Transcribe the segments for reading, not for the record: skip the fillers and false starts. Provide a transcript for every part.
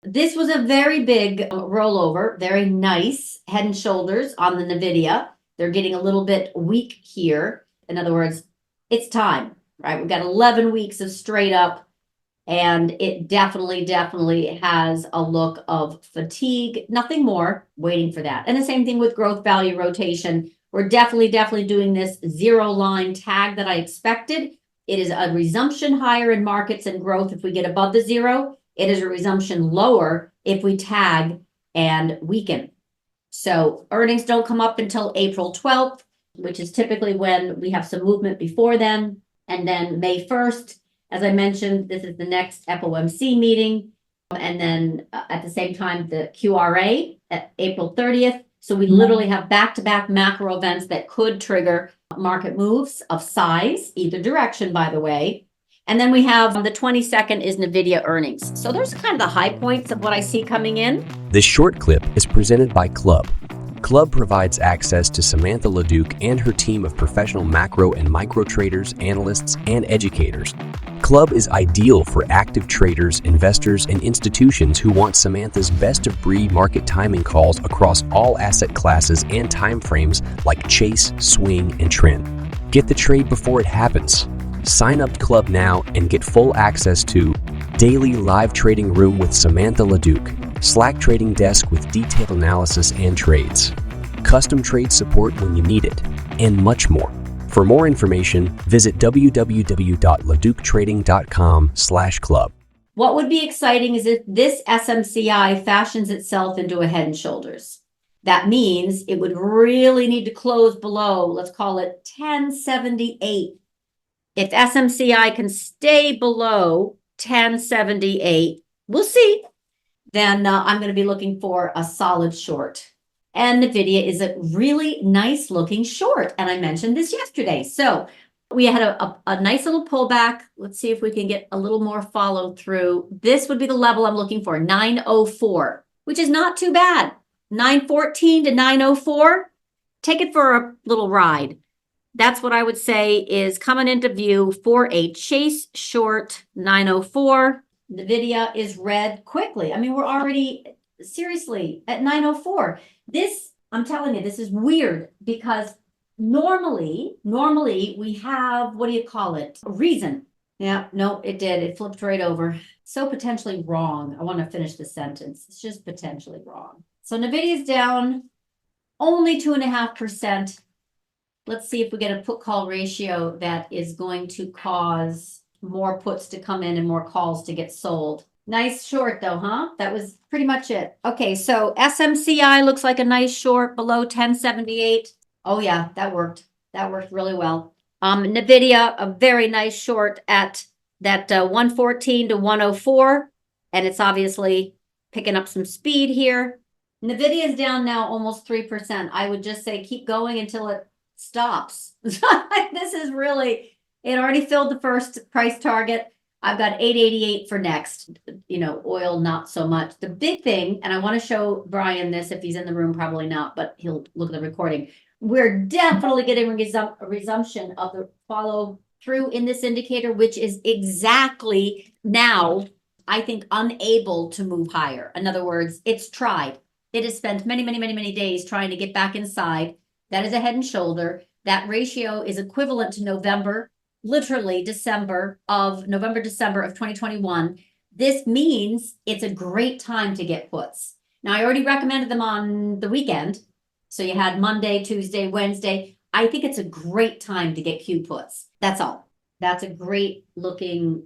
This was a very big rollover, very nice head and shoulders on the Nvidia. They're getting a little bit weak here. In other words, it's time, right? We've got 11 weeks of straight up, and it definitely has a look of fatigue, nothing more, waiting for that. And the same thing with growth value rotation. We're definitely doing this zero line tag that I expected. It is a resumption higher in markets and growth if we get above the zero. It is a resumption lower if we tag and weaken. So earnings don't come up until April 12th, which is typically when we have some movement before then. And then May 1st, as I mentioned, this is the next FOMC meeting. And then at the same time, the QRA at April 30th. So we literally have back-to-back macro events that could trigger market moves of size, either direction, by the way. And then we have the 22nd is Nvidia earnings. So those are kind of the high points of what I see coming in. This short clip is presented by Club. Club provides access to Samantha LaDuc and her team of professional macro and micro traders, analysts, and educators. Club is ideal for active traders, investors, and institutions who want Samantha's best-of-breed market timing calls across all asset classes and timeframes like chase, swing, and trend. Get the trade before it happens. Sign up Club now and get full access to daily live trading room with Samantha LaDuc, Slack trading desk with detailed analysis and trades, custom trade support when you need it, and much more. For more information, visit www.LaDucTrading.com/club. What would be exciting is if this SMCI fashions itself into a head and shoulders. That means it would really need to close below, let's call it 1078. If SMCI can stay below 1078, we'll see. Then I'm going to be looking for a solid short. And Nvidia is a really nice looking short. And I mentioned this yesterday. So we had a nice little pullback. Let's see if we can get a little more follow through. This would be the level I'm looking for, 904, which is not too bad. 914 to 904. Take it for a little ride. That's what I would say is coming into view for a chase short 904. Nvidia is red quickly. I mean, we're already seriously at 904. This, I'm telling you, this is weird because normally we have, what do you call it? A reason. Yeah, no, it did. It flipped right over. So potentially wrong. I want to finish the sentence. It's just potentially wrong. So Nvidia's down only 2.5%. Let's see if we get a put call ratio that is going to cause more puts to come in and more calls to get sold. Nice short though, huh? That was pretty much it. Okay, so SMCI looks like a nice short below 1078. Oh yeah, that worked. That worked really well. Nvidia, a very nice short at that 114 to 104. And it's obviously picking up some speed here. Nvidia is down now almost 3%. I would just say keep going until it stops. This is really, it already filled the first price target. I've got 888 for next. You know, oil, not so much. The big thing, and I want to show Brian this if he's in the room, probably not, but he'll look at the recording. We're definitely getting a resumption of the follow through in this indicator, which is exactly now, I think, unable to move higher. In other words, it's tried. It has spent many days trying to get back inside. That is a head and shoulder. That ratio is equivalent to November, literally December of 2021. This means it's a great time to get puts. Now, I already recommended them on the weekend. So you had Monday, Tuesday, Wednesday. I think it's a great time to get Q puts. That's all. That's a great looking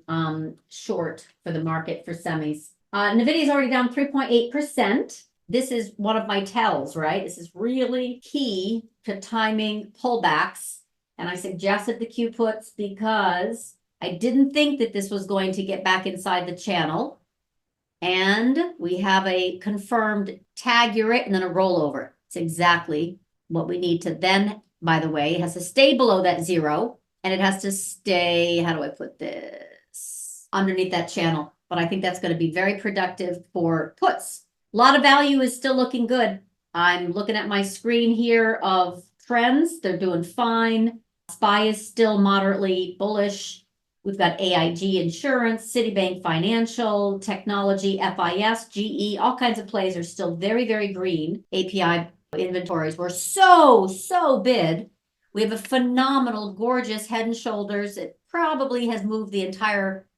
short for the market for semis. Nvidia is already down 3.8%. This is one of my tells, right? This is really key to timing pullbacks. And I suggested the Q puts because I didn't think that this was going to get back inside the channel. And we have a confirmed tag you're it and then a rollover. It's exactly what we need to then, by the way, it has to stay below that zero and it has to stay, how do I put this? Underneath that channel. But I think that's going to be very productive for puts. A lot of value is still looking good. I'm looking at my screen here of trends. They're doing fine. SPY is still moderately bullish. We've got AIG Insurance, Citibank Financial, Technology, FIS, GE, all kinds of plays are still very, very green. API inventories were so bid. We have a phenomenal, gorgeous head and shoulders. It probably has moved the entire,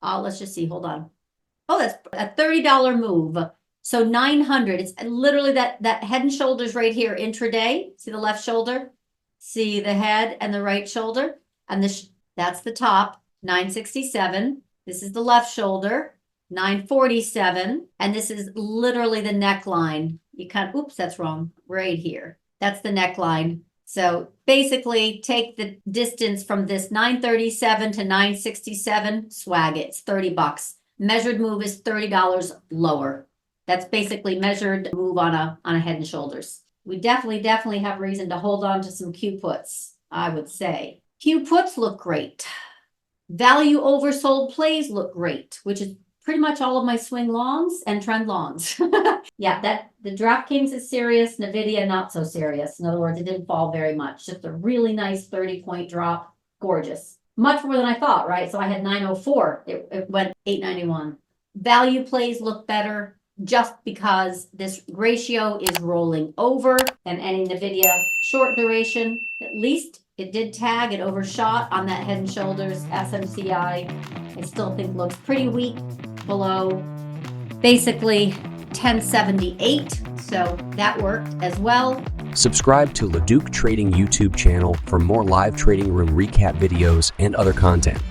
let's just see, hold on. Oh, that's a $30 move. So 900, it's literally that head and shoulders right here intraday. See the left shoulder? See the head and the right shoulder? And that's the top, 967. This is the left shoulder, 947. And this is literally the neckline. You oops, that's wrong, right here. That's the neckline. So basically take the distance from this 937 to 967, swag it, it's $30. Measured move is $30 lower. That's basically measured move on a head and shoulders. We definitely have reason to hold on to some Q puts, I would say. Q puts look great. Value oversold plays look great, which is pretty much all of my swing longs and trend longs. Yeah, the DraftKings is serious, Nvidia not so serious. In other words, it didn't fall very much. Just a really nice 30-point drop. Gorgeous. Much more than I thought, right? So I had 904. It went 891. Value plays look better just because this ratio is rolling over, and any Nvidia short duration, at least it did tag, it overshot on that head and shoulders SMCI. I still think looks pretty weak below basically 1078. So that worked as well. Subscribe to LaDuc Trading YouTube channel for more live trading room recap videos and other content.